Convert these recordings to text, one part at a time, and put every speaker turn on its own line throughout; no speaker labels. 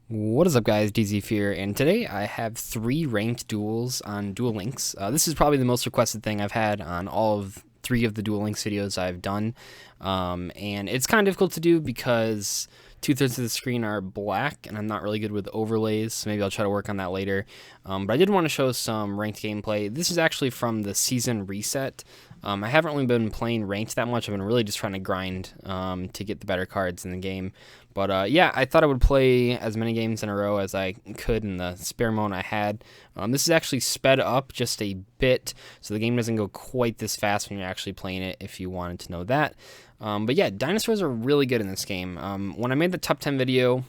What is up, guys? DZ Fear, and today I have 3 ranked duels on Duel Links. This is probably the most requested thing I've had on all of 3 of the Duel Links videos I've done, and it's kind of difficult to do because 2/3 of the screen are black, and I'm not really good with overlays, so maybe I'll try to work on that later. But I did want to show some ranked gameplay. This is actually from the season reset. I haven't really been playing ranked that much. I've been really just trying to grind to get the better cards in the game. But yeah, I thought I would play as many games in a row as I could in the spare moment I had. This is actually sped up just a bit, so the game doesn't go quite this fast when you're actually playing it, if you wanted to know that. But yeah, dinosaurs are really good in this game. When I made the top 10 video,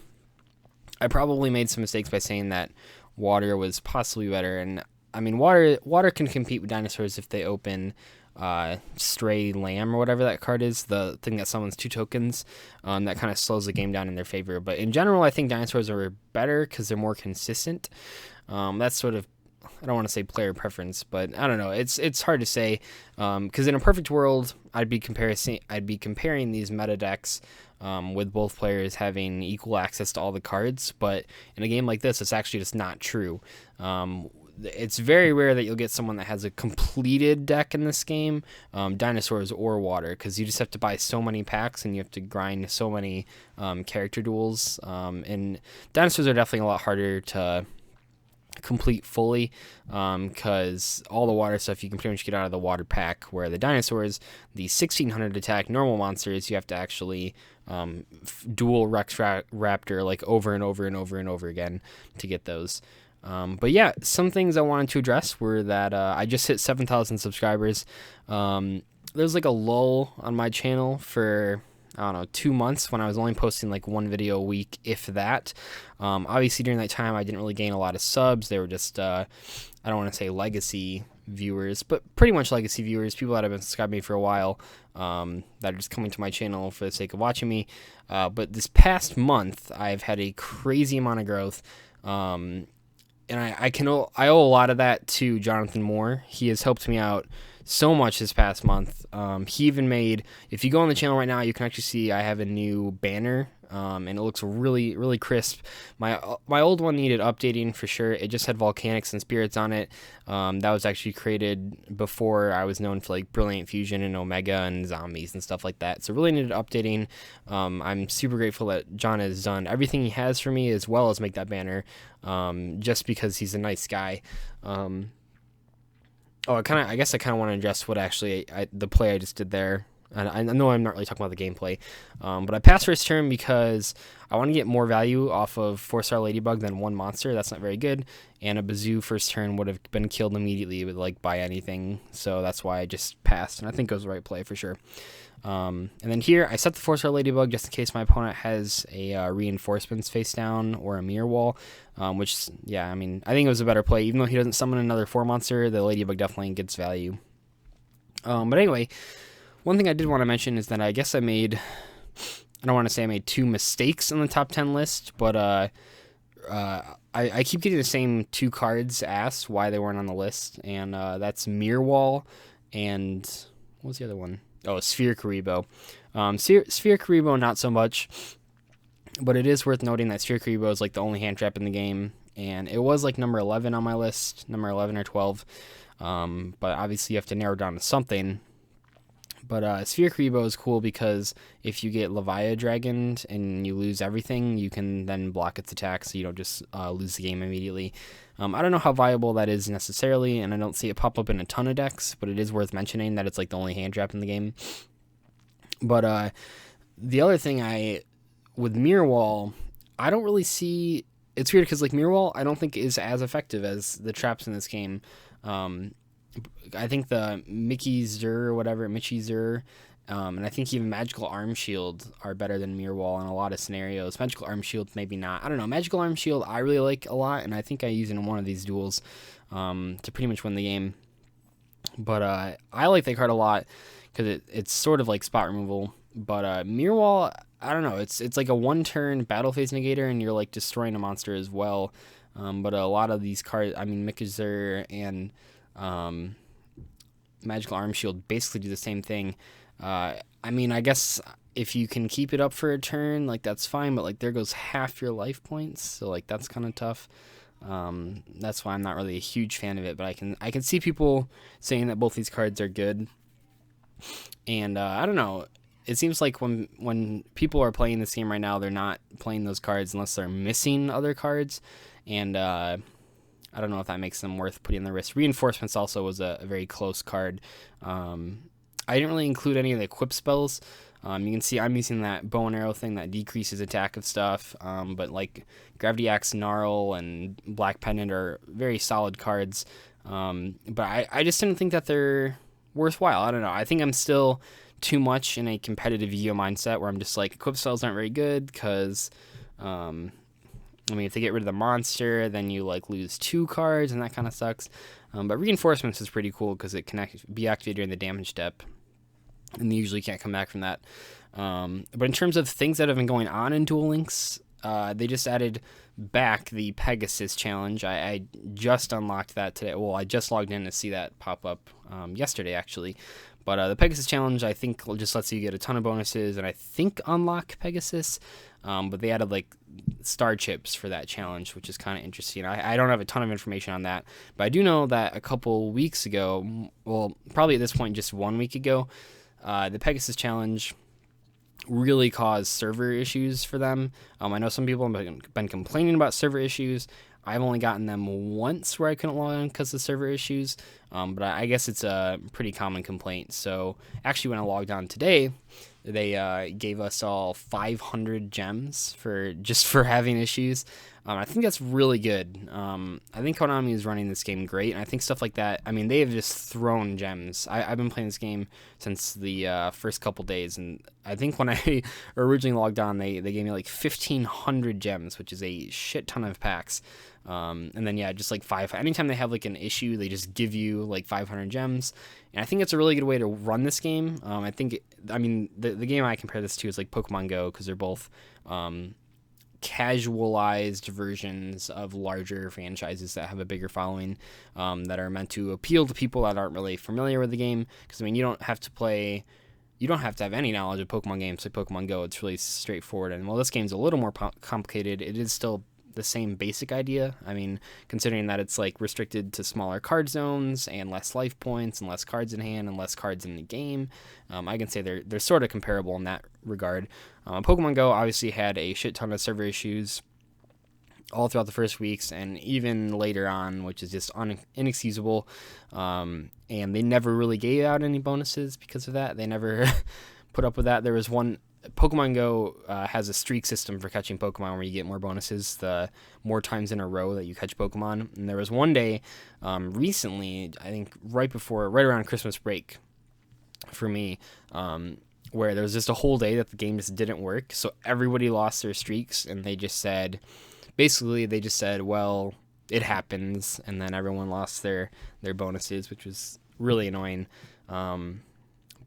I probably made some mistakes by saying that water was possibly better. And I mean, water can compete with dinosaurs if they open Stray Lamb or whatever that card is, the thing that summons 2 tokens. That kind of slows the game down in their favor. But in general, I think dinosaurs are better because they're more consistent. That's sort of, I don't want to say player preference, but I don't know. It's hard to say because in a perfect world, I'd be comparing these meta decks with both players having equal access to all the cards. But in a game like this, it's actually just not true. It's very rare that you'll get someone that has a completed deck in this game, dinosaurs or water, because you just have to buy so many packs and you have to grind so many character duels. And dinosaurs are definitely a lot harder to complete fully because all the water stuff you can pretty much get out of the water pack, where the dinosaurs, the 1600 attack normal monsters, you have to actually dual Rex Raptor like over and over and over and over again to get those. But yeah, some things I wanted to address were that I just hit 7,000 subscribers. There's like a lull on my channel for, I don't know, 2 months when I was only posting like 1 video a week, if that. Obviously, during that time, I didn't really gain a lot of subs. They were just, I don't want to say legacy viewers, but pretty much legacy viewers, people that have been subscribing to me for a while, that are just coming to my channel for the sake of watching me. But this past month, I've had a crazy amount of growth. And I owe a lot of that to Jonathan Moore. He has helped me out so much this past month. He even made, if you go on the channel right now, you can actually see I have a new banner, and it looks really, really crisp. My old one needed updating for sure. It just had volcanics and spirits on it. That was actually created before I was known for like Brilliant Fusion and Omega and zombies and stuff like that. So really needed updating. I'm super grateful that John has done everything he has for me as well as make that banner, just because he's a nice guy. I guess I kind of want to address what actually the play I just did there. I know I'm not really talking about the gameplay, but I passed first turn because I want to get more value off of 4-star Ladybug than 1 monster. That's not very good, and a Bazoo first turn would have been killed immediately with like by anything. So that's why I just passed, and I think it was the right play for sure. And then here, I set the 4-star Ladybug just in case my opponent has a reinforcements face down or a mirror wall, which, yeah, I mean, I think it was a better play. Even though he doesn't summon another 4 monster, the Ladybug definitely gets value. But anyway, one thing I did want to mention is that I guess I don't want to say I made 2 mistakes on the top 10 list, but I keep getting the same 2 cards asked why they weren't on the list, and that's Mirror Wall and what was the other one? Oh, Sphere Karibo. Sphere Karibo, not so much, but it is worth noting that Sphere Karibo is like the only hand trap in the game, and it was like number 11 on my list, number 11 or 12, but obviously you have to narrow down to something. But Sphere Karibo is cool because if you get Levia Dragoned and you lose everything, you can then block its attack so you don't just lose the game immediately. I don't know how viable that is necessarily, and I don't see it pop up in a ton of decks, but it is worth mentioning that it's like the only hand trap in the game. But the other thing with Mirror Wall, I don't really see, it's weird because like Mirror Wall I don't think is as effective as the traps in this game. I think the Mickey Zur or whatever, Mitchie Zur, and I think even Magical Arm Shield are better than Mirror Wall in a lot of scenarios. Magical Arm Shield, maybe not. I don't know. Magical Arm Shield, I really like a lot, and I think I use it in one of these duels to pretty much win the game. But I like that card a lot because it's sort of like spot removal. But Mirror Wall, I don't know. It's like a 1-turn battle phase negator, and you're like destroying a monster as well. But a lot of these cards, I mean, Mickey Zur and Magical Arm Shield basically do the same thing. I mean, I guess if you can keep it up for a turn, like that's fine, but like there goes half your life points, so like that's kind of tough. That's why I'm not really a huge fan of it, but I can see people saying that both these cards are good, and I don't know. It seems like when people are playing this game right now, they're not playing those cards unless they're missing other cards, and I don't know if that makes them worth putting the risk. Reinforcements also was a very close card. I didn't really include any of the equip spells. You can see I'm using that bow and arrow thing that decreases attack of stuff, but like Gravity Axe, Gnarl, and Black Pendant are very solid cards, but I just didn't think that they're worthwhile. I don't know. I think I'm still too much in a competitive Yu-Gi-Oh mindset where I'm just like, equip spells aren't very good because, I mean, if they get rid of the monster, then you like lose 2 cards, and that kind of sucks. But Reinforcements is pretty cool because it can be activated during the damage step, and they usually can't come back from that. But in terms of things that have been going on in Duel Links, they just added back the Pegasus challenge. I just unlocked that today. Well, I just logged in to see that pop up yesterday, actually. But the Pegasus challenge, I think, just lets you get a ton of bonuses, and I think unlock Pegasus. But they added like star chips for that challenge, which is kind of interesting. I don't have a ton of information on that, but I do know that a couple weeks ago, well, probably at this point just 1 week ago, the Pegasus challenge really caused server issues for them. I know some people have been complaining about server issues. I've only gotten them once where I couldn't log on because of server issues, but I guess it's a pretty common complaint. So actually when I logged on today, they gave us all 500 gems for having issues. I think that's really good. I think Konami is running this game great, and I think stuff like that, I mean, they have just thrown gems. I've been playing this game since the first couple days, and I think when I originally logged on, they gave me like 1,500 gems, which is a shit ton of packs. And then, yeah, just like anytime they have like an issue, they just give you like 500 gems. And I think it's a really good way to run this game. The game I compare this to is like Pokemon Go, because they're both casualized versions of larger franchises that have a bigger following, that are meant to appeal to people that aren't really familiar with the game. Because, I mean, you don't have to have any knowledge of Pokemon games like Pokemon Go. It's really straightforward. And while this game's a little more complicated, it is still the same basic idea. I mean, considering that it's like restricted to smaller card zones and less life points and less cards in hand and less cards in the game, I can say they're sort of comparable in that regard. Pokemon Go obviously had a shit ton of server issues all throughout the first weeks and even later on, which is just inexcusable. And they never really gave out any bonuses because of that. They never put up with that. There was one. Pokemon Go has a streak system for catching Pokemon where you get more bonuses the more times in a row that you catch Pokemon. And there was one day recently, I think right around Christmas break for me, where there was just a whole day that the game just didn't work. So everybody lost their streaks, and they just said, well, it happens. And then everyone lost their bonuses, which was really annoying.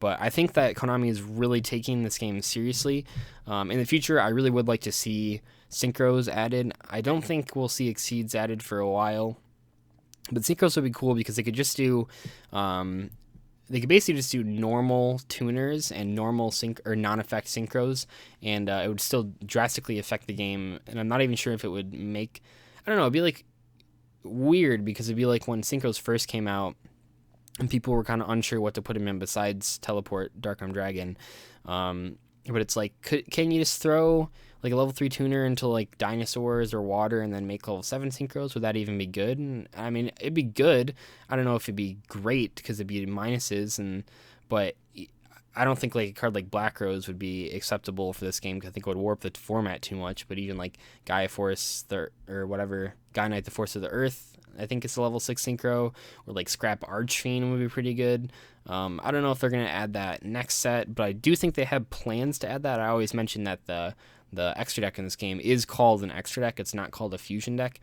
But I think that Konami is really taking this game seriously. In the future, I really would like to see synchros added. I don't think we'll see exceeds added for a while, but synchros would be cool because they could just do, they could basically just do normal tuners and normal non-effect synchros, and it would still drastically affect the game. And I'm not even sure if it would make, I don't know, it'd be like weird because it'd be like when synchros first came out, and people were kind of unsure what to put him in besides Teleport, Dark Arm Dragon. But it's like, can you just throw like a level 3 tuner into like Dinosaurs or Water and then make level 7 synchros? Would that even be good? And I mean, it'd be good. I don't know if it'd be great because it'd be minuses, but I don't think like a card like Black Rose would be acceptable for this game because I think it would warp the format too much. But even like Gaia Force or whatever, Gaia Knight, the Force of the Earth, I think it's a level 6 synchro, or like Scrap Archfiend would be pretty good. I don't know if they're going to add that next set, but I do think they have plans to add that. I always mention that the extra deck in this game is called an extra deck. It's not called a fusion deck.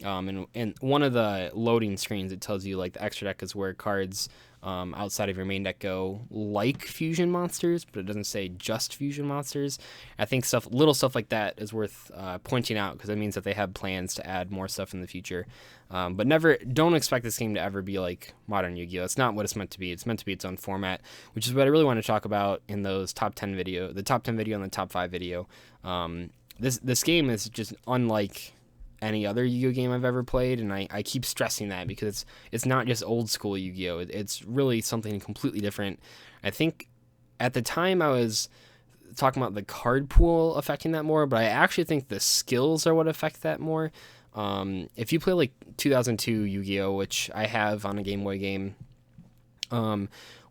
And one of the loading screens, it tells you like the extra deck is where cards outside of your main deck go, like fusion monsters, but it doesn't say just fusion monsters. I think little stuff like that is worth pointing out, because that means that they have plans to add more stuff in the future. But don't expect this game to ever be like modern Yu-Gi-Oh! It's not what it's meant to be. It's meant to be its own format, which is what I really want to talk about in those top 10 video, the top 10 video and the top 5 video. This game is just unlike any other Yu-Gi-Oh game I've ever played, and I keep stressing that because it's not just old school Yu-Gi-Oh. It's really something completely different. I think at the time I was talking about the card pool affecting that more, but I actually think the skills are what affect that more. If you play like 2002 Yu-Gi-Oh, which I have on a Game Boy game,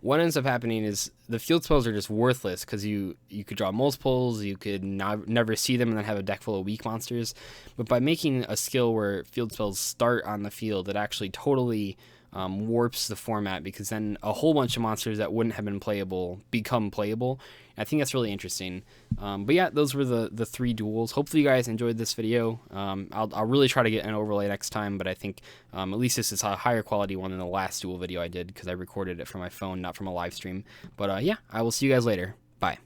what ends up happening is the field spells are just worthless, because you could draw multiples, you could never see them, and then have a deck full of weak monsters. But by making a skill where field spells start on the field, it actually totally warps the format, because then a whole bunch of monsters that wouldn't have been playable become playable. I think that's really interesting. But yeah, those were the 3 duels. Hopefully you guys enjoyed this video. I'll really try to get an overlay next time, but I think at least this is a higher quality one than the last duel video I did, because I recorded it from my phone, not from a live stream. But yeah, I will see you guys later. Bye.